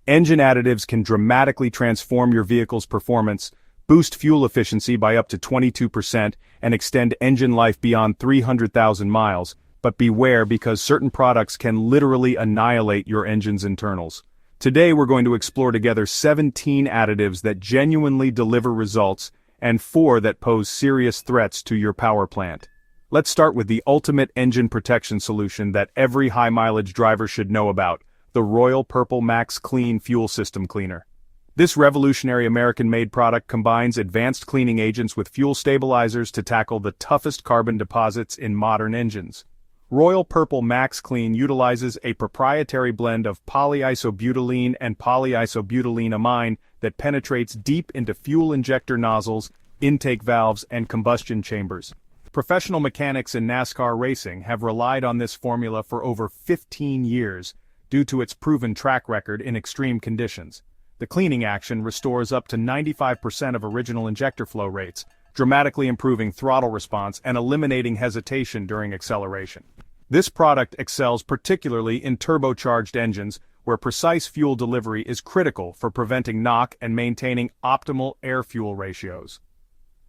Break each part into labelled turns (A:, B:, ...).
A: Engine additives can dramatically transform your vehicle's performance, boost fuel efficiency by up to 22%, and extend engine life beyond 300,000 miles, but beware because certain products can literally annihilate your engine's internals. Today we're going to explore together 17 additives that genuinely deliver results, and 4 that pose serious threats to your power plant. Let's start with the ultimate engine protection solution that every high-mileage driver should know about: the Royal Purple Max Clean Fuel System Cleaner. This revolutionary American-made product combines advanced cleaning agents with fuel stabilizers to tackle the toughest carbon deposits in modern engines. Royal Purple Max Clean utilizes a proprietary blend of polyisobutylene and polyisobutyleneamine that penetrates deep into fuel injector nozzles, intake valves, and combustion chambers. Professional mechanics in NASCAR racing have relied on this formula for over 15 years, due to its proven track record in extreme conditions. The cleaning action restores up to 95% of original injector flow rates, dramatically improving throttle response and eliminating hesitation during acceleration. This product excels particularly in turbocharged engines, where precise fuel delivery is critical for preventing knock and maintaining optimal air-fuel ratios.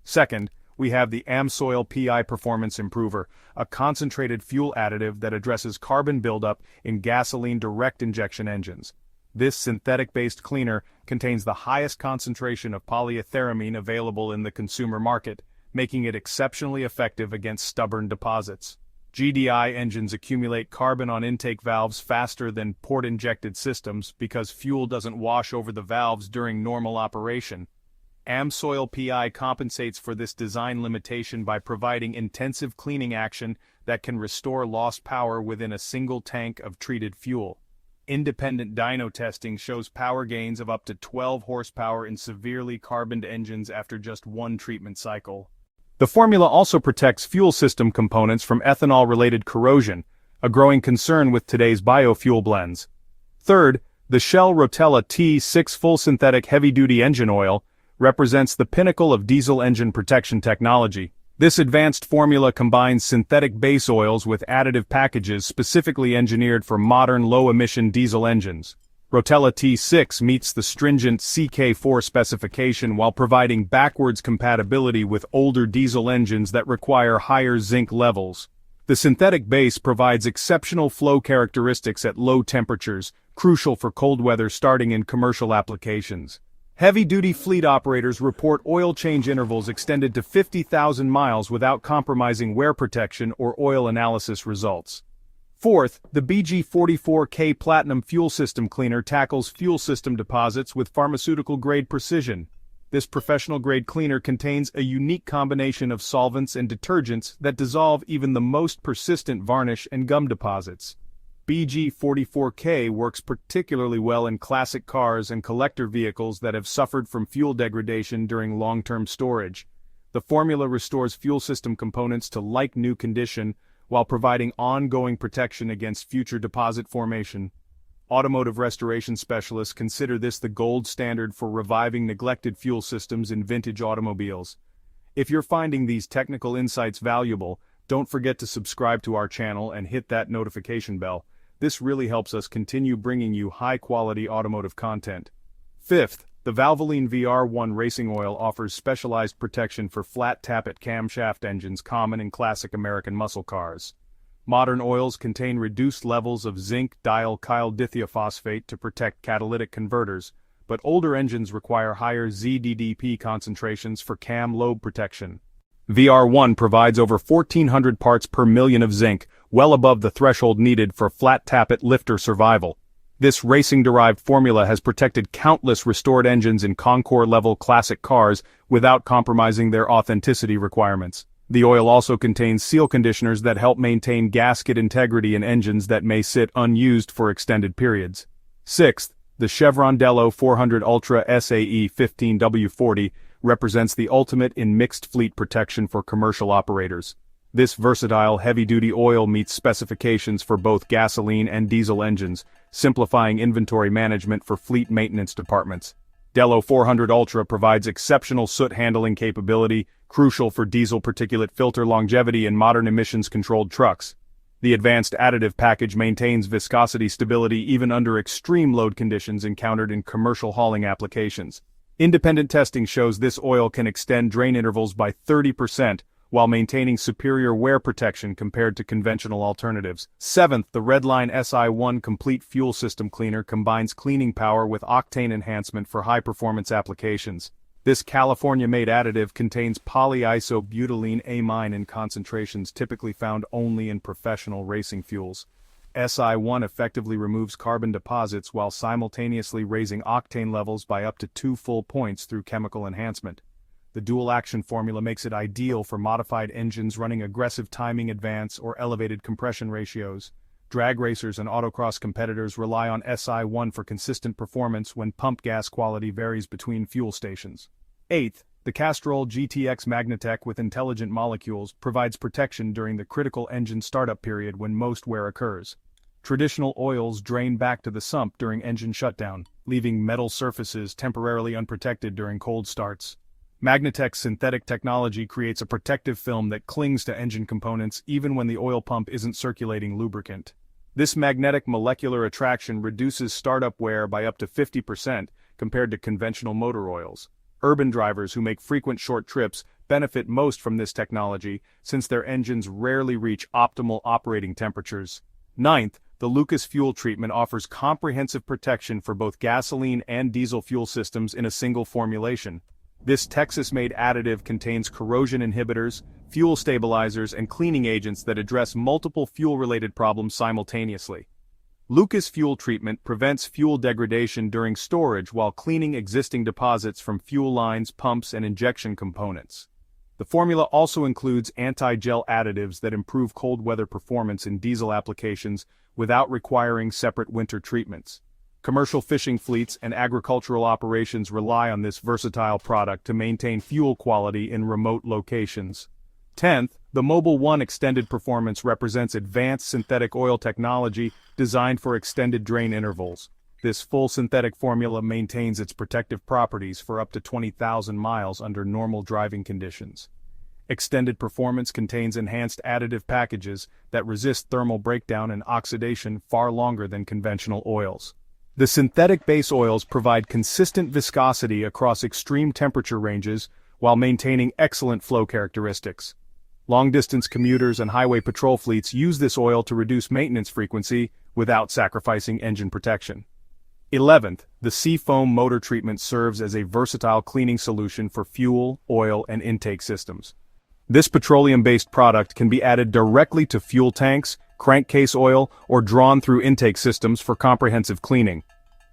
A: Second, we have the AmSoil PI Performance Improver, a concentrated fuel additive that addresses carbon buildup in gasoline direct injection engines. This synthetic-based cleaner contains the highest concentration of polyethyramine available in the consumer market, making it exceptionally effective against stubborn deposits. GDI engines accumulate carbon on intake valves faster than port-injected systems because fuel doesn't wash over the valves during normal operation. AmSoil PI compensates for this design limitation by providing intensive cleaning action that can restore lost power within a single tank of treated fuel. Independent dyno testing shows power gains of up to 12 horsepower in severely carboned engines after just one treatment cycle. The formula also protects fuel system components from ethanol-related corrosion, a growing concern with today's biofuel blends. Third, the Shell Rotella T6 Full Synthetic Heavy-Duty Engine Oil represents the pinnacle of diesel engine protection technology. This advanced formula combines synthetic base oils with additive packages specifically engineered for modern low-emission diesel engines. Rotella T6 meets the stringent CK4 specification while providing backwards compatibility with older diesel engines that require higher zinc levels. The synthetic base provides exceptional flow characteristics at low temperatures, crucial for cold weather starting in commercial applications. Heavy-duty fleet operators report oil change intervals extended to 50,000 miles without compromising wear protection or oil analysis results. Fourth, the BG44K Platinum Fuel System Cleaner tackles fuel system deposits with pharmaceutical-grade precision. This professional-grade cleaner contains a unique combination of solvents and detergents that dissolve even the most persistent varnish and gum deposits. BG44K works particularly well in classic cars and collector vehicles that have suffered from fuel degradation during long-term storage. The formula restores fuel system components to like-new condition while providing ongoing protection against future deposit formation. Automotive restoration specialists consider this the gold standard for reviving neglected fuel systems in vintage automobiles. If you're finding these technical insights valuable, don't forget to subscribe to our channel and hit that notification bell. This really helps us continue bringing you high-quality automotive content. Fifth, the Valvoline VR1 Racing Oil offers specialized protection for flat tappet camshaft engines common in classic American muscle cars. Modern oils contain reduced levels of zinc dialkyl dithiaphosphate to protect catalytic converters, but older engines require higher ZDDP concentrations for cam lobe protection. VR1 provides over 1,400 parts per million of zinc, well above the threshold needed for flat tappet lifter survival. This racing-derived formula has protected countless restored engines in Concours-level classic cars without compromising their authenticity requirements. The oil also contains seal conditioners that help maintain gasket integrity in engines that may sit unused for extended periods. Sixth, the Chevron Delo 400 Ultra SAE 15W40 represents the ultimate in mixed fleet protection for commercial operators. This versatile heavy-duty oil meets specifications for both gasoline and diesel engines, simplifying inventory management for fleet maintenance departments. Delo 400 Ultra provides exceptional soot handling capability, crucial for diesel particulate filter longevity in modern emissions-controlled trucks. The advanced additive package maintains viscosity stability even under extreme load conditions encountered in commercial hauling applications. Independent testing shows this oil can extend drain intervals by 30%, while maintaining superior wear protection compared to conventional alternatives. Seventh, the Redline SI1 Complete Fuel System Cleaner combines cleaning power with octane enhancement for high-performance applications. This California-made additive contains polyisobutylene amine in concentrations typically found only in professional racing fuels. SI1 effectively removes carbon deposits while simultaneously raising octane levels by up to 2 full points through chemical enhancement. The dual-action formula makes it ideal for modified engines running aggressive timing advance or elevated compression ratios. Drag racers and autocross competitors rely on SI1 for consistent performance when pump gas quality varies between fuel stations. Eighth, the Castrol GTX Magnatech with intelligent molecules provides protection during the critical engine startup period when most wear occurs. Traditional oils drain back to the sump during engine shutdown, leaving metal surfaces temporarily unprotected during cold starts. Magnatech's synthetic technology creates a protective film that clings to engine components even when the oil pump isn't circulating lubricant. This magnetic molecular attraction reduces startup wear by up to 50% compared to conventional motor oils. Urban drivers who make frequent short trips benefit most from this technology since their engines rarely reach optimal operating temperatures. Ninth, the Lucas fuel treatment offers comprehensive protection for both gasoline and diesel fuel systems in a single formulation. This Texas-made additive contains corrosion inhibitors, fuel stabilizers, and cleaning agents that address multiple fuel-related problems simultaneously. Lucas fuel treatment prevents fuel degradation during storage while cleaning existing deposits from fuel lines, pumps, and injection components. The formula also includes anti-gel additives that improve cold weather performance in diesel applications without requiring separate winter treatments. Commercial fishing fleets and agricultural operations rely on this versatile product to maintain fuel quality in remote locations. 10th, the Mobile One Extended Performance represents advanced synthetic oil technology designed for extended drain intervals. This full synthetic formula maintains its protective properties for up to 20,000 miles under normal driving conditions. Extended Performance contains enhanced additive packages that resist thermal breakdown and oxidation far longer than conventional oils. The synthetic base oils provide consistent viscosity across extreme temperature ranges while maintaining excellent flow characteristics. Long-distance commuters and highway patrol fleets use this oil to reduce maintenance frequency without sacrificing engine protection. 11th, the Seafoam motor treatment serves as a versatile cleaning solution for fuel, oil, and intake systems. This petroleum-based product can be added directly to fuel tanks, crankcase oil, or drawn through intake systems for comprehensive cleaning.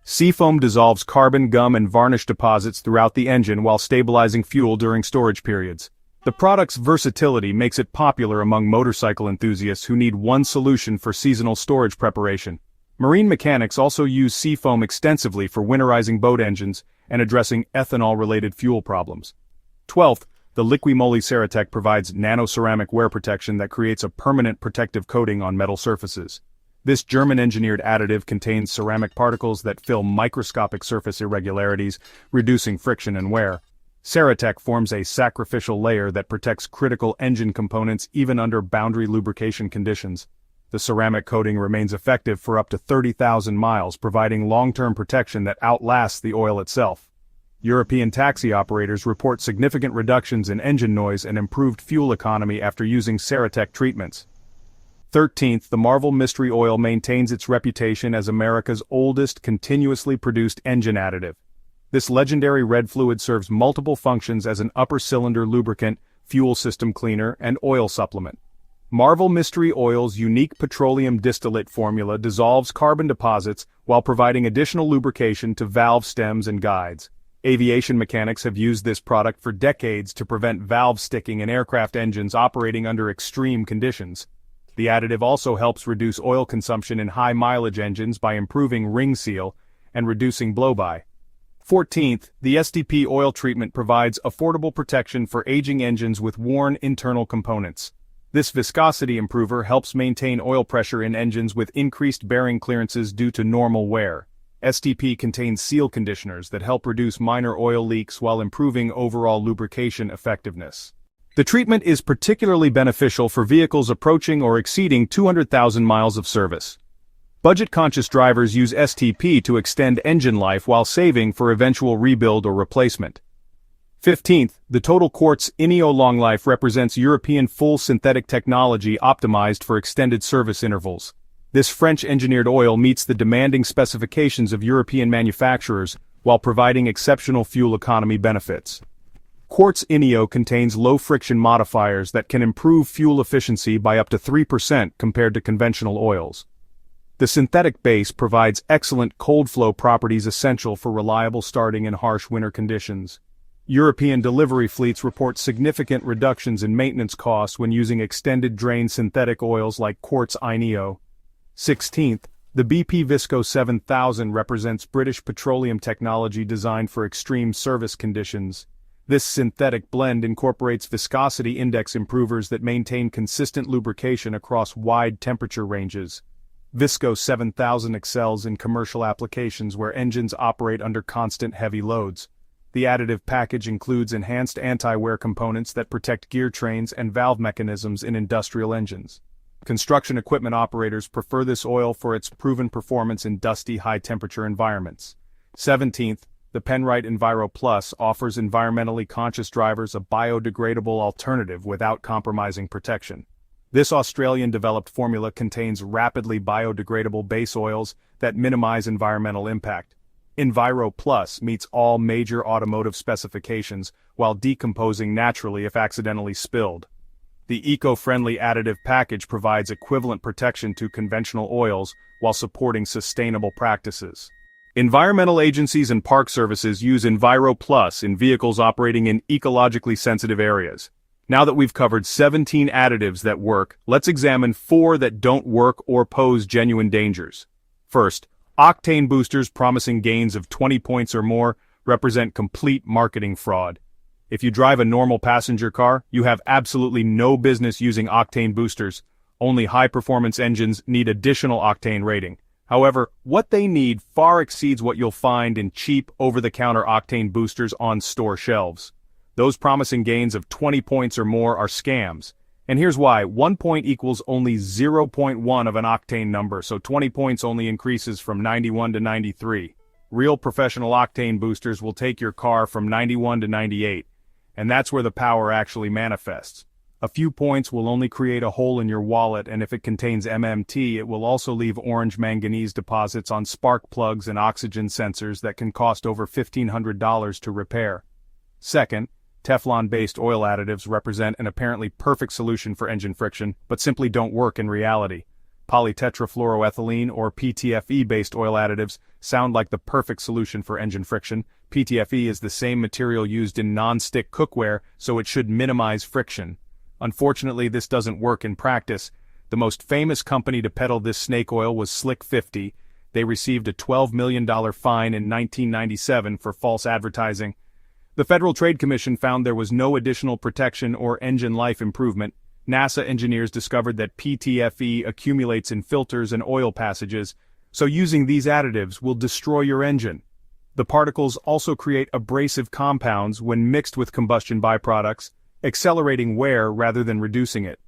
A: Seafoam dissolves carbon, gum, and varnish deposits throughout the engine while stabilizing fuel during storage periods. The product's versatility makes it popular among motorcycle enthusiasts who need one solution for seasonal storage preparation. Marine mechanics also use Seafoam extensively for winterizing boat engines and addressing ethanol-related fuel problems. 12th, the Liqui-Moly Ceratec provides nanoceramic wear protection that creates a permanent protective coating on metal surfaces. This German-engineered additive contains ceramic particles that fill microscopic surface irregularities, reducing friction and wear. Ceratec forms a sacrificial layer that protects critical engine components even under boundary lubrication conditions. The ceramic coating remains effective for up to 30,000 miles, providing long-term protection that outlasts the oil itself. European taxi operators report significant reductions in engine noise and improved fuel economy after using Ceratec treatments. 13th, the Marvel Mystery Oil maintains its reputation as America's oldest continuously produced engine additive. This legendary red fluid serves multiple functions as an upper cylinder lubricant, fuel system cleaner, and oil supplement. Marvel Mystery Oil's unique petroleum distillate formula dissolves carbon deposits while providing additional lubrication to valve stems and guides. Aviation mechanics have used this product for decades to prevent valve sticking in aircraft engines operating under extreme conditions. The additive also helps reduce oil consumption in high-mileage engines by improving ring seal and reducing blow-by. 14th, the SDP oil treatment provides affordable protection for aging engines with worn internal components. This viscosity improver helps maintain oil pressure in engines with increased bearing clearances due to normal wear. SDP contains seal conditioners that help reduce minor oil leaks while improving overall lubrication effectiveness. The treatment is particularly beneficial for vehicles approaching or exceeding 200,000 miles of service. Budget-conscious drivers use STP to extend engine life while saving for eventual rebuild or replacement. 15th, the Total Quartz INEO Long Life represents European full synthetic technology optimized for extended service intervals. This French-engineered oil meets the demanding specifications of European manufacturers while providing exceptional fuel economy benefits. Quartz INEO contains low-friction modifiers that can improve fuel efficiency by up to 3% compared to conventional oils. The synthetic base provides excellent cold flow properties essential for reliable starting in harsh winter conditions. European delivery fleets report significant reductions in maintenance costs when using extended drain synthetic oils like Quartz INEO. 16th, the BP Visco 7000 represents British petroleum technology designed for extreme service conditions. This synthetic blend incorporates viscosity index improvers that maintain consistent lubrication across wide temperature ranges. Visco 7000 excels in commercial applications where engines operate under constant heavy loads. The additive package includes enhanced anti-wear components that protect gear trains and valve mechanisms in industrial engines. Construction equipment operators prefer this oil for its proven performance in dusty, high-temperature environments. 17th, the Penrite Enviro Plus offers environmentally conscious drivers a biodegradable alternative without compromising protection. This Australian-developed formula contains rapidly biodegradable base oils that minimize environmental impact. Enviro Plus meets all major automotive specifications while decomposing naturally if accidentally spilled. The eco-friendly additive package provides equivalent protection to conventional oils while supporting sustainable practices. Environmental agencies and park services use Enviro Plus in vehicles operating in ecologically sensitive areas. Now that we've covered 17 additives that work, let's examine 4 that don't work or pose genuine dangers. First, octane boosters promising gains of 20 points or more represent complete marketing fraud. If you drive a normal passenger car, you have absolutely no business using octane boosters. Only high-performance engines need additional octane rating. However, what they need far exceeds what you'll find in cheap, over-the-counter octane boosters on store shelves. Those promising gains of 20 points or more are scams. And here's why. 1 point equals only 0.1 of an octane number, so 20 points only increases from 91 to 93. Real professional octane boosters will take your car from 91 to 98, and that's where the power actually manifests. A few points will only create a hole in your wallet, and if it contains MMT, it will also leave orange manganese deposits on spark plugs and oxygen sensors that can cost over $1,500 to repair. Second, Teflon-based oil additives represent an apparently perfect solution for engine friction, but simply don't work in reality. Polytetrafluoroethylene or PTFE-based oil additives sound like the perfect solution for engine friction. PTFE is the same material used in non-stick cookware, so it should minimize friction. Unfortunately, this doesn't work in practice. The most famous company to peddle this snake oil was Slick 50. They received a $12 million fine in 1997 for false advertising. The Federal Trade Commission found there was no additional protection or engine life improvement. NASA engineers discovered that PTFE accumulates in filters and oil passages, so using these additives will destroy your engine. The particles also create abrasive compounds when mixed with combustion byproducts, accelerating wear rather than reducing it.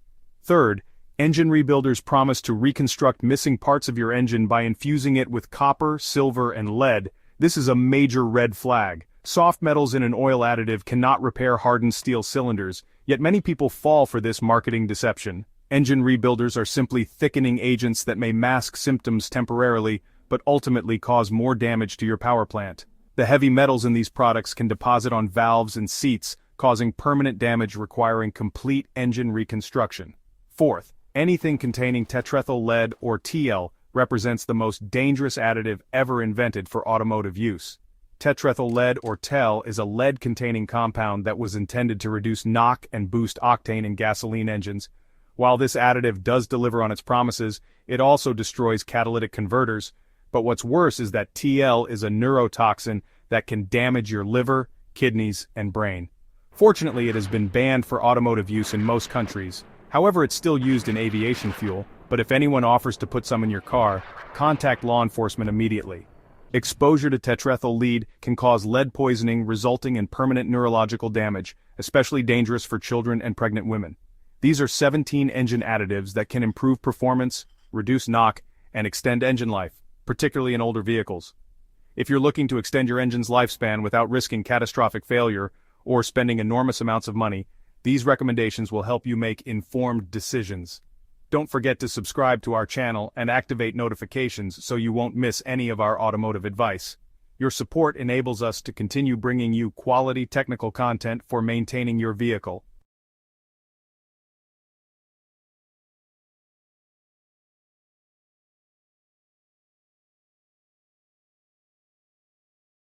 A: Third, engine rebuilders promise to reconstruct missing parts of your engine by infusing it with copper, silver, and lead. This is a major red flag. Soft metals in an oil additive cannot repair hardened steel cylinders, yet many people fall for this marketing deception. Engine rebuilders are simply thickening agents that may mask symptoms temporarily, but ultimately cause more damage to your power plant. The heavy metals in these products can deposit on valves and seats, causing permanent damage requiring complete engine reconstruction. Fourth, anything containing tetrethyl lead or TL represents the most dangerous additive ever invented for automotive use. Tetrethyl lead or TEL is a lead-containing compound that was intended to reduce knock and boost octane in gasoline engines. While this additive does deliver on its promises, it also destroys catalytic converters. But what's worse is that TL is a neurotoxin that can damage your liver, kidneys, and brain. Fortunately, it has been banned for automotive use in most countries. However, it's still used in aviation fuel, but if anyone offers to put some in your car, contact law enforcement immediately. Exposure to tetrethyl lead can cause lead poisoning resulting in permanent neurological damage, especially dangerous for children and pregnant women. These are 17 engine additives that can improve performance, reduce knock, and extend engine life, particularly in older vehicles. If you're looking to extend your engine's lifespan without risking catastrophic failure or spending enormous amounts of money, these recommendations will help you make informed decisions. Don't forget to subscribe to our channel and activate notifications so you won't miss any of our automotive advice. Your support enables us to continue bringing you quality technical content for maintaining your vehicle.